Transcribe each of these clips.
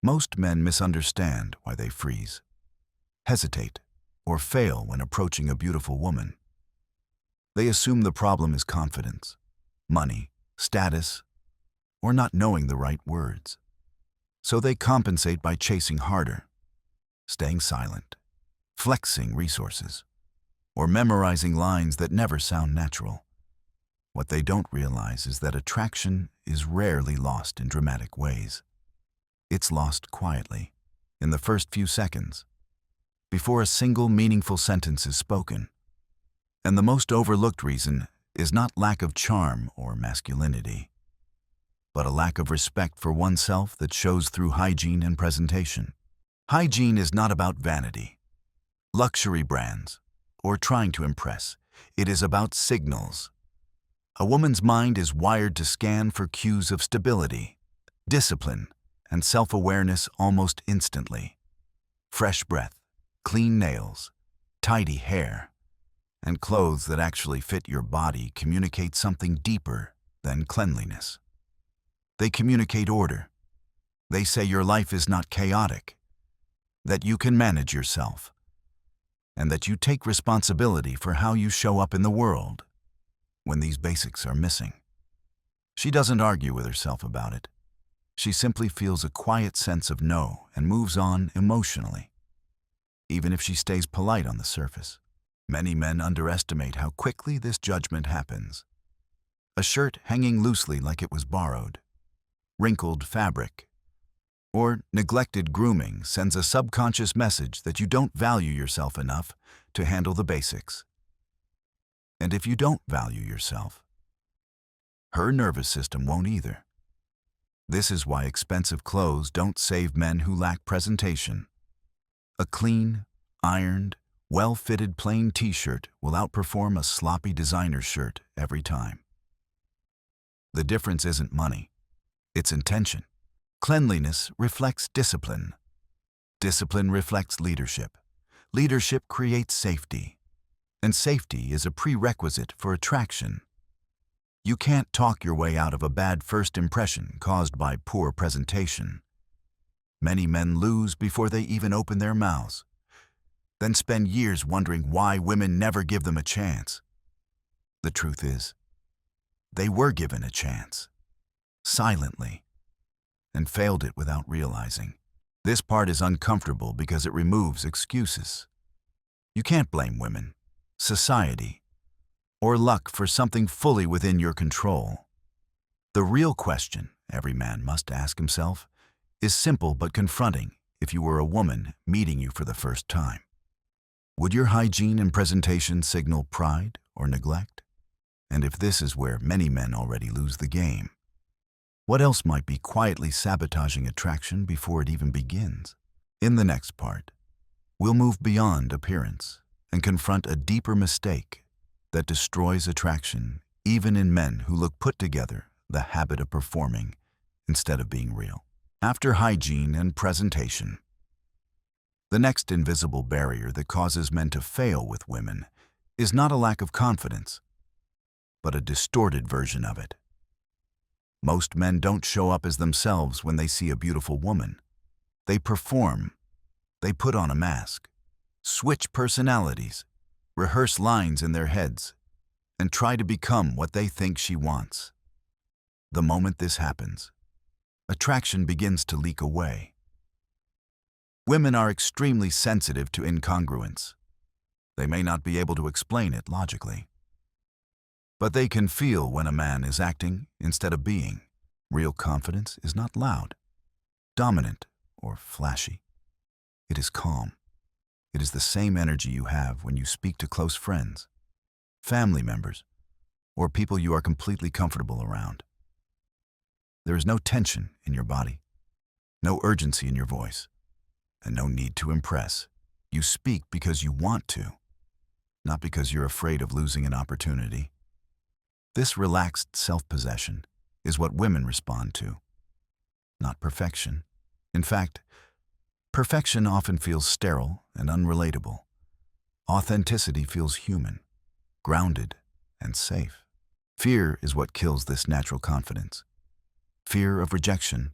Most men misunderstand why they freeze, hesitate, or fail when approaching a beautiful woman. They assume the problem is confidence, money, status, or not knowing the right words. So they compensate by chasing harder, staying silent, flexing resources, or memorizing lines that never sound natural. What they don't realize is that attraction is rarely lost in dramatic ways. It's lost quietly, in the first few seconds, before a single meaningful sentence is spoken. And the most overlooked reason is not lack of charm or masculinity, but a lack of respect for oneself that shows through hygiene and presentation. Hygiene is not about vanity, luxury brands, or trying to impress. It is about signals. A woman's mind is wired to scan for cues of stability, discipline, and self-awareness almost instantly. Fresh breath, clean nails, tidy hair, and clothes that actually fit your body communicate something deeper than cleanliness. They communicate order. They say your life is not chaotic, that you can manage yourself, and that you take responsibility for how you show up in the world when these basics are missing. She doesn't argue with herself about it. She simply feels a quiet sense of no and moves on emotionally, even if she stays polite on the surface. Many men underestimate how quickly this judgment happens. A shirt hanging loosely like it was borrowed, wrinkled fabric, or neglected grooming sends a subconscious message that you don't value yourself enough to handle the basics. And if you don't value yourself, her nervous system won't either. This is why expensive clothes don't save men who lack presentation. A clean, ironed, well-fitted plain t-shirt will outperform a sloppy designer shirt every time. The difference isn't money, it's intention. Cleanliness reflects discipline. Discipline reflects leadership. Leadership creates safety. And safety is a prerequisite for attraction. You can't talk your way out of a bad first impression caused by poor presentation. Many men lose before they even open their mouths, then spend years wondering why women never give them a chance. The truth is, they were given a chance, silently, and failed it without realizing. This part is uncomfortable because it removes excuses. You can't blame women, society, or luck for something fully within your control. The real question every man must ask himself is simple but confronting if you were a woman meeting you for the first time. Would your hygiene and presentation signal pride or neglect? And if this is where many men already lose the game, what else might be quietly sabotaging attraction before it even begins? In the next part, we'll move beyond appearance and confront a deeper mistake that destroys attraction even in men who look put together, the habit of performing instead of being real. After hygiene and presentation, the next invisible barrier that causes men to fail with women is not a lack of confidence, but a distorted version of it. Most men don't show up as themselves when they see a beautiful woman. They perform. They put on a mask, switch personalities, rehearse lines in their heads, and try to become what they think she wants. The moment this happens, attraction begins to leak away. Women are extremely sensitive to incongruence. They may not be able to explain it logically, but they can feel when a man is acting instead of being. Real confidence is not loud, dominant, or flashy. It is calm. It is the same energy you have when you speak to close friends, family members, or people you are completely comfortable around. There is no tension in your body, no urgency in your voice, and no need to impress. You speak because you want to, not because you're afraid of losing an opportunity. This relaxed self-possession is what women respond to, not perfection. In fact, perfection often feels sterile and unrelatable. Authenticity feels human, grounded, and safe. Fear is what kills this natural confidence. Fear of rejection,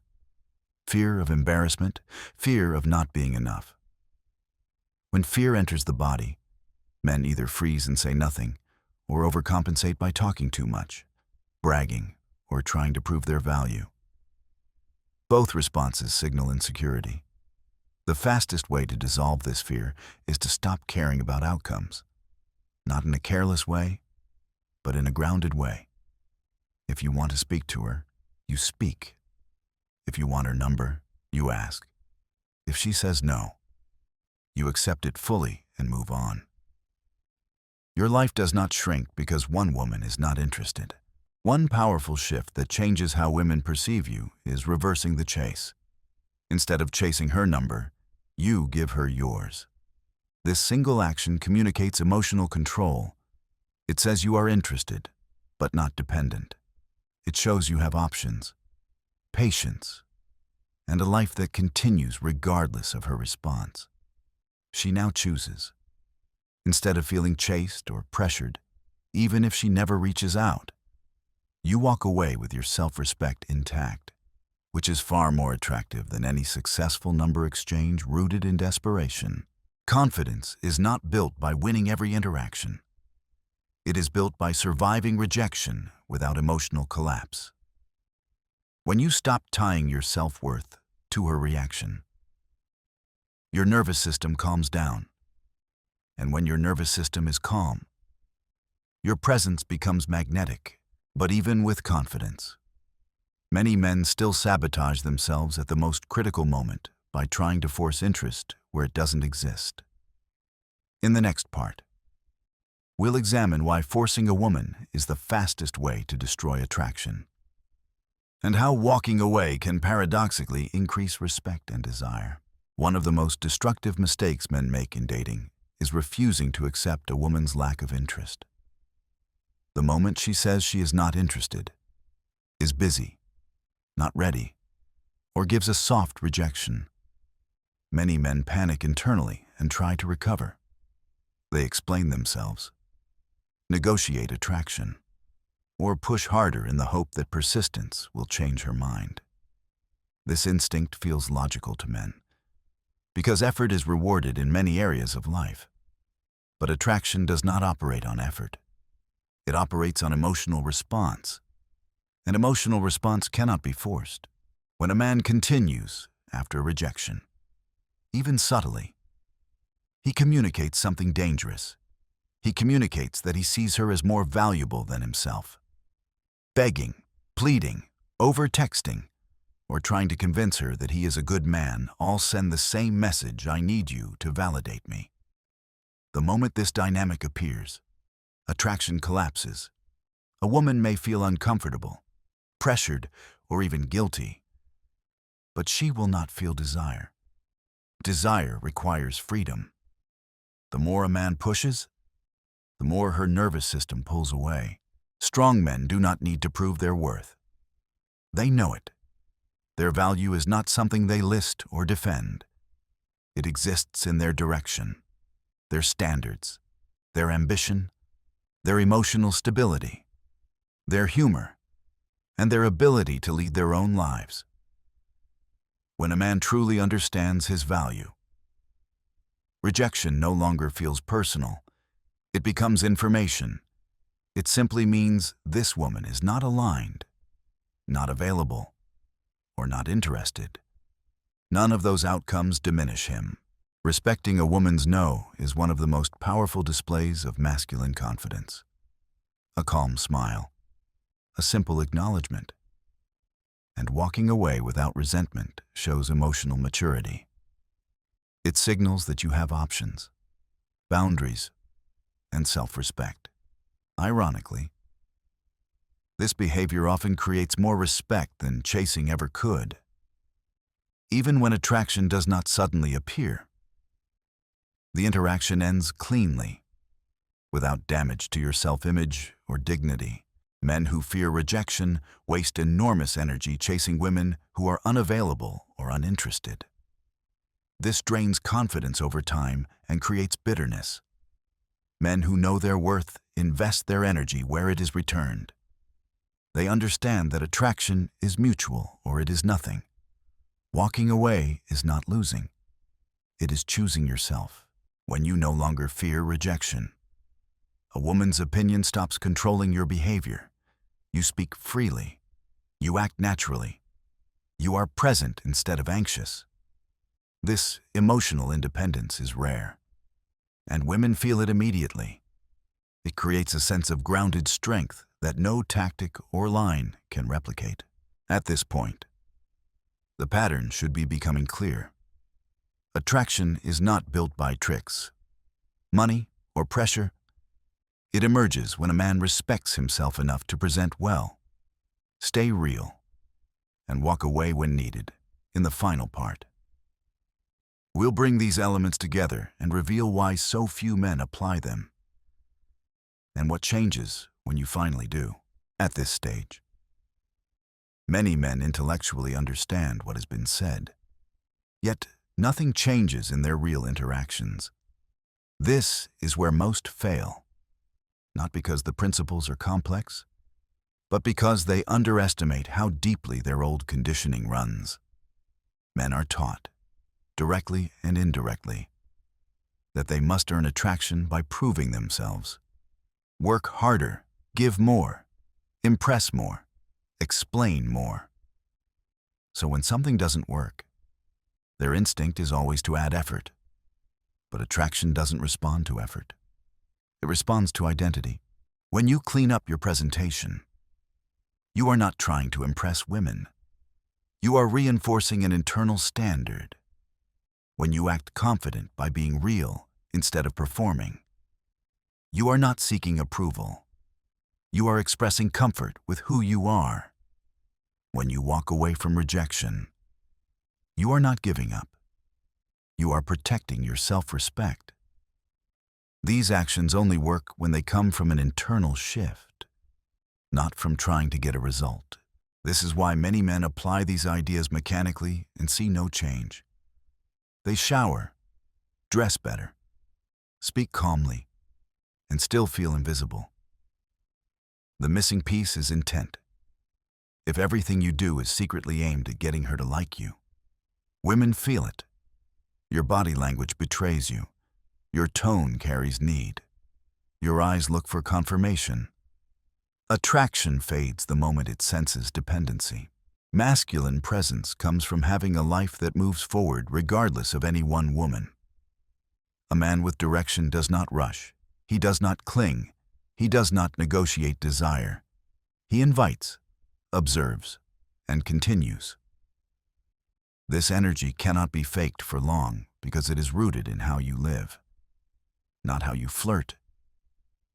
fear of embarrassment, fear of not being enough. When fear enters the body, men either freeze and say nothing, or overcompensate by talking too much, bragging, or trying to prove their value. Both responses signal insecurity. The fastest way to dissolve this fear is to stop caring about outcomes, not in a careless way, but in a grounded way. If you want to speak to her, you speak. If you want her number, you ask. If she says no, you accept it fully and move on. Your life does not shrink because one woman is not interested. One powerful shift that changes how women perceive you is reversing the chase. Instead of chasing her number, you give her yours. This single action communicates emotional control. It says you are interested, but not dependent. It shows you have options, patience, and a life that continues regardless of her response. She now chooses. Instead of feeling chased or pressured, even if she never reaches out, you walk away with your self-respect intact, which is far more attractive than any successful number exchange rooted in desperation. Confidence is not built by winning every interaction. It is built by surviving rejection without emotional collapse. When you stop tying your self-worth to her reaction, your nervous system calms down. And when your nervous system is calm, your presence becomes magnetic. But even with confidence, many men still sabotage themselves at the most critical moment by trying to force interest where it doesn't exist. In the next part, we'll examine why forcing a woman is the fastest way to destroy attraction, and how walking away can paradoxically increase respect and desire. One of the most destructive mistakes men make in dating is refusing to accept a woman's lack of interest. The moment she says she is not interested, is busy, not ready, or gives a soft rejection, many men panic internally and try to recover. They explain themselves, negotiate attraction, or push harder in the hope that persistence will change her mind. This instinct feels logical to men, because effort is rewarded in many areas of life. But attraction does not operate on effort. It operates on emotional response. An emotional response cannot be forced. When a man continues after rejection, even subtly, he communicates something dangerous. He communicates that he sees her as more valuable than himself. Begging, pleading, over-texting, or trying to convince her that he is a good man all send the same message: I need you to validate me. The moment this dynamic appears, attraction collapses. A woman may feel uncomfortable, pressured, or even guilty, but she will not feel desire. Desire requires freedom. The more a man pushes, the more her nervous system pulls away. Strong men do not need to prove their worth. They know it. Their value is not something they list or defend. It exists in their direction, their standards, their ambition, their emotional stability, their humor, and their ability to lead their own lives. When a man truly understands his value, rejection no longer feels personal. It becomes information. It simply means this woman is not aligned, not available, or not interested. None of those outcomes diminish him. Respecting a woman's no is one of the most powerful displays of masculine confidence. A calm smile, a simple acknowledgement, and walking away without resentment shows emotional maturity. It signals that you have options, boundaries, and self-respect. Ironically, this behavior often creates more respect than chasing ever could. Even when attraction does not suddenly appear, the interaction ends cleanly, without damage to your self-image or dignity. Men who fear rejection waste enormous energy chasing women who are unavailable or uninterested. This drains confidence over time and creates bitterness. Men who know their worth invest their energy where it is returned. They understand that attraction is mutual or it is nothing. Walking away is not losing. It is choosing yourself. When you no longer fear rejection, a woman's opinion stops controlling your behavior. You speak freely. You act naturally. You are present instead of anxious. This emotional independence is rare, and women feel it immediately. It creates a sense of grounded strength that no tactic or line can replicate. At this point, the pattern should be becoming clear. Attraction is not built by tricks, money, or pressure. It emerges when a man respects himself enough to present well, stay real, and walk away when needed. In the final part, we'll bring these elements together and reveal why so few men apply them, and what changes when you finally do. At this stage, many men intellectually understand what has been said, yet nothing changes in their real interactions. This is where most fail, not because the principles are complex, but because they underestimate how deeply their old conditioning runs. Men are taught, directly and indirectly, that they must earn attraction by proving themselves. Work harder, give more, impress more, explain more. So when something doesn't work, their instinct is always to add effort. But attraction doesn't respond to effort. It responds to identity. When you clean up your presentation, you are not trying to impress women. You are reinforcing an internal standard. When you act confident by being real instead of performing, you are not seeking approval. You are expressing comfort with who you are. When you walk away from rejection, you are not giving up. You are protecting your self-respect. These actions only work when they come from an internal shift, not from trying to get a result. This is why many men apply these ideas mechanically and see no change. They shower, dress better, speak calmly, and still feel invisible. The missing piece is intent. If everything you do is secretly aimed at getting her to like you, women feel it. Your body language betrays you. Your tone carries need. Your eyes look for confirmation. Attraction fades the moment it senses dependency. Masculine presence comes from having a life that moves forward regardless of any one woman. A man with direction does not rush. He does not cling. He does not negotiate desire. He invites, observes, and continues. This energy cannot be faked for long because it is rooted in how you live, not how you flirt.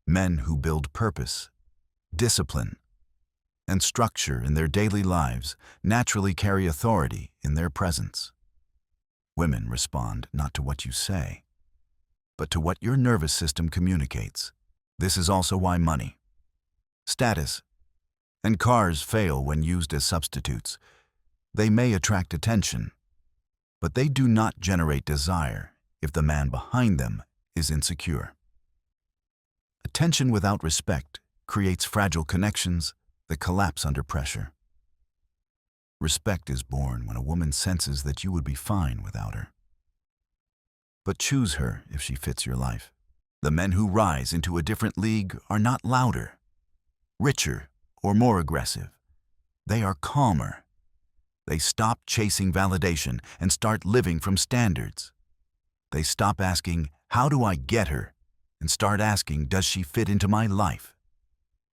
Men who build purpose, discipline, and structure in their daily lives naturally carry authority in their presence. Women respond not to what you say, but to what your nervous system communicates. This is also why money, status, and cars fail when used as substitutes. They may attract attention, but they do not generate desire if the man behind them is insecure. Attention without respect creates fragile connections that collapse under pressure. Respect is born when a woman senses that you would be fine without her. But choose her if she fits your life. The men who rise into a different league are not louder, richer, or more aggressive. They are calmer. They stop chasing validation and start living from standards. They stop asking, "How do I get her?" and start asking, "Does she fit into my life?"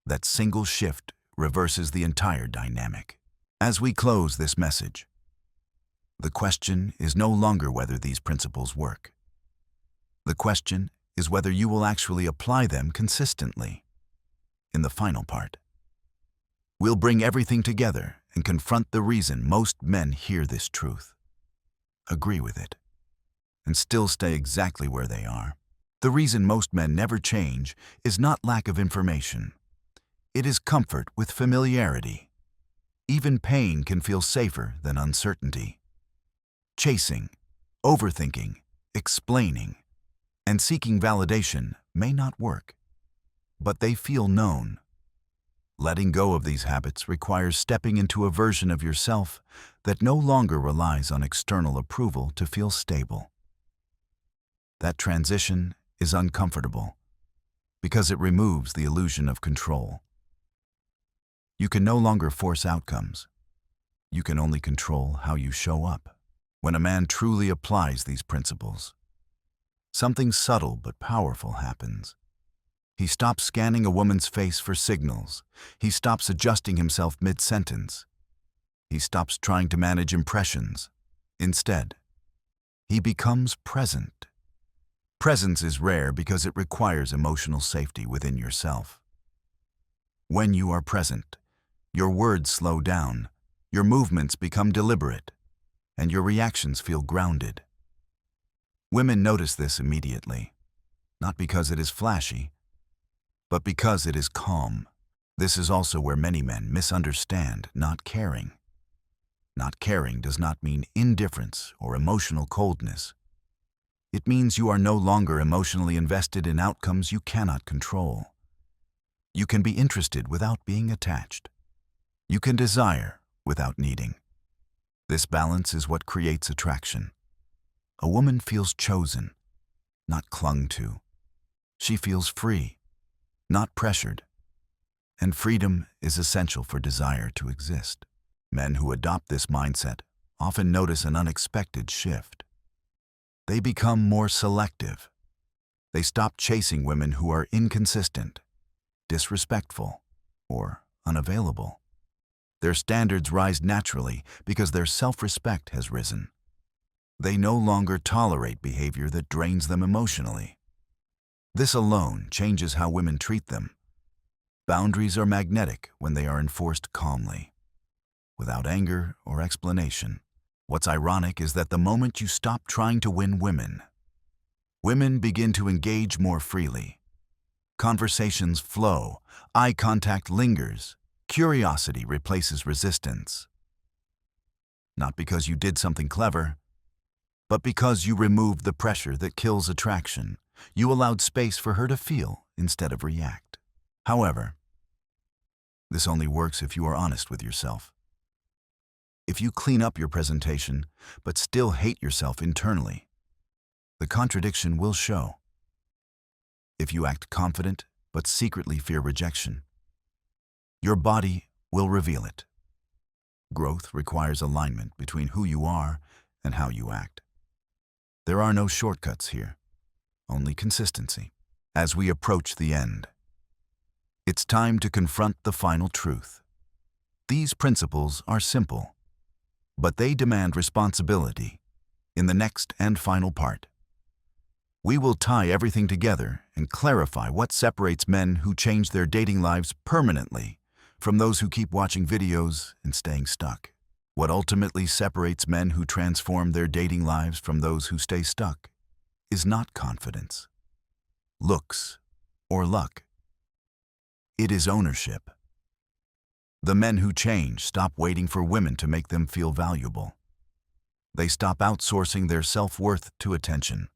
That single shift reverses the entire dynamic. As we close this message, the question is no longer whether these principles work. The question is whether you will actually apply them consistently. In the final part, we'll bring everything together and confront the reason most men hear this truth, agree with it, and still stay exactly where they are. The reason most men never change is not lack of information. It is comfort with familiarity. Even pain can feel safer than uncertainty. Chasing, overthinking, explaining, and seeking validation may not work, but they feel known. Letting go of these habits requires stepping into a version of yourself that no longer relies on external approval to feel stable. That transition is uncomfortable because it removes the illusion of control. You can no longer force outcomes. You can only control how you show up. When a man truly applies these principles, something subtle but powerful happens. He stops scanning a woman's face for signals. He stops adjusting himself mid-sentence. He stops trying to manage impressions. Instead, he becomes present. Presence is rare because it requires emotional safety within yourself. When you are present, your words slow down, your movements become deliberate, and your reactions feel grounded. Women notice this immediately, not because it is flashy, but because it is calm. This is also where many men misunderstand not caring. Not caring does not mean indifference or emotional coldness. It means you are no longer emotionally invested in outcomes you cannot control. You can be interested without being attached. You can desire without needing. This balance is what creates attraction. A woman feels chosen, not clung to. She feels free, not pressured. And freedom is essential for desire to exist. Men who adopt this mindset often notice an unexpected shift. They become more selective. They stop chasing women who are inconsistent, disrespectful, or unavailable. Their standards rise naturally because their self-respect has risen. They no longer tolerate behavior that drains them emotionally. This alone changes how women treat them. Boundaries are magnetic when they are enforced calmly, without anger or explanation. What's ironic is that the moment you stop trying to win women, women begin to engage more freely. Conversations flow, eye contact lingers, curiosity replaces resistance. Not because you did something clever, but because you removed the pressure that kills attraction. You allowed space for her to feel instead of react. However, this only works if you are honest with yourself. If you clean up your presentation, but still hate yourself internally, the contradiction will show. If you act confident, but secretly fear rejection, your body will reveal it. Growth requires alignment between who you are and how you act. There are no shortcuts here, only consistency. As we approach the end, it's time to confront the final truth. These principles are simple, but they demand responsibility. In the next and final part, we will tie everything together and clarify what separates men who change their dating lives permanently from those who keep watching videos and staying stuck. What ultimately separates men who transform their dating lives from those who stay stuck is not confidence, looks, or luck. It is ownership. The men who change stop waiting for women to make them feel valuable. They stop outsourcing their self-worth to attention,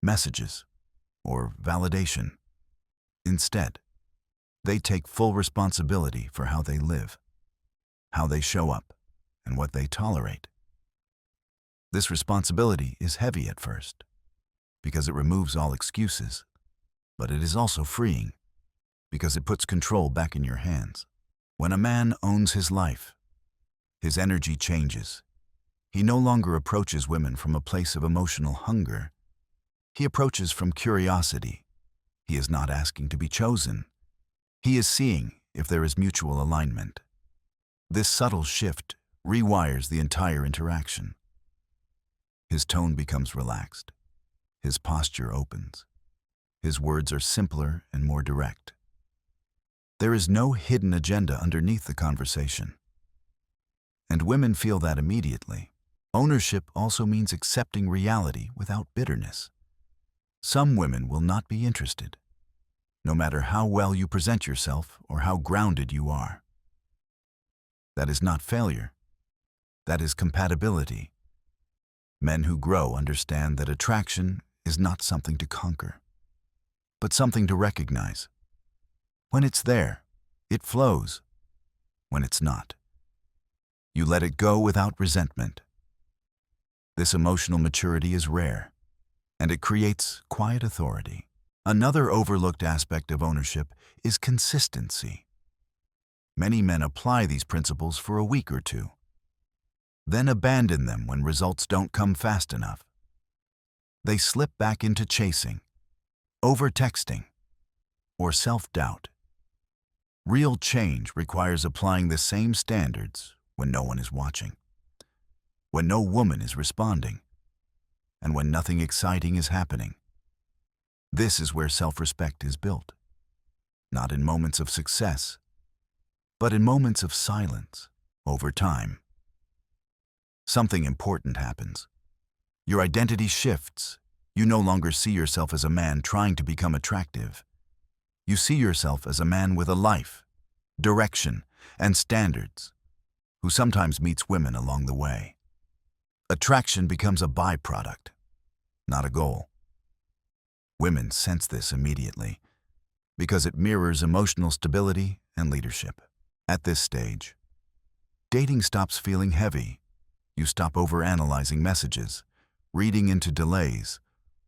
messages, or validation. Instead, they take full responsibility for how they live, how they show up, and what they tolerate. This responsibility is heavy at first, because it removes all excuses, but it is also freeing, because it puts control back in your hands. When a man owns his life, his energy changes. He no longer approaches women from a place of emotional hunger. He approaches from curiosity. He is not asking to be chosen. He is seeing if there is mutual alignment. This subtle shift rewires the entire interaction. His tone becomes relaxed. His posture opens. His words are simpler and more direct. There is no hidden agenda underneath the conversation. And women feel that immediately. Ownership also means accepting reality without bitterness. Some women will not be interested, no matter how well you present yourself or how grounded you are. That is not failure. That is compatibility. Men who grow understand that attraction is not something to conquer, but something to recognize. When it's there, It flows when it's not. You let it go without resentment. This emotional maturity is rare, and it creates quiet authority. Another overlooked aspect of ownership is consistency. Many men apply these principles for a week or two, then abandon them when results don't come fast enough. They slip back into chasing, over-texting, or self-doubt. Real change requires applying the same standards when no one is watching, when no woman is responding, and when nothing exciting is happening. This is where self-respect is built, not in moments of success, but in moments of silence. Over time, something important happens. Your identity shifts. You no longer see yourself as a man trying to become attractive. You see yourself as a man with a life, direction, and standards, who sometimes meets women along the way. Attraction becomes a byproduct, not a goal. Women sense this immediately because it mirrors emotional stability and leadership. At this stage, dating stops feeling heavy. You stop overanalyzing messages, reading into delays,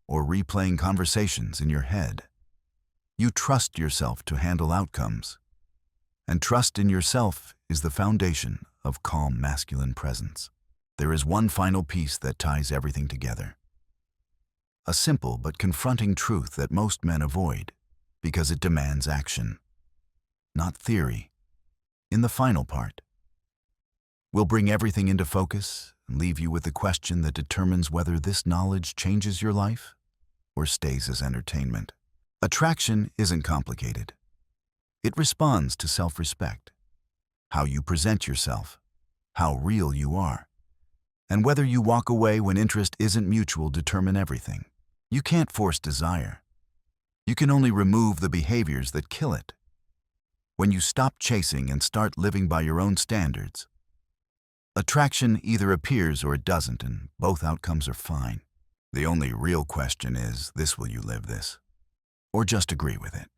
or replaying conversations in your head. You trust yourself to handle outcomes, and trust in yourself is the foundation of calm masculine presence. There is one final piece that ties everything together. A simple but confronting truth that most men avoid because it demands action, not theory. In the final part, we'll bring everything into focus and leave you with the question that determines whether this knowledge changes your life or stays as entertainment. Attraction isn't complicated. It responds to self-respect, how you present yourself, how real you are, and whether you walk away when interest isn't mutual determine everything. You can't force desire. You can only remove the behaviors that kill it. When you stop chasing and start living by your own standards, attraction either appears or it doesn't, and both outcomes are fine. The only real question is, will you live this? Or just agree with it?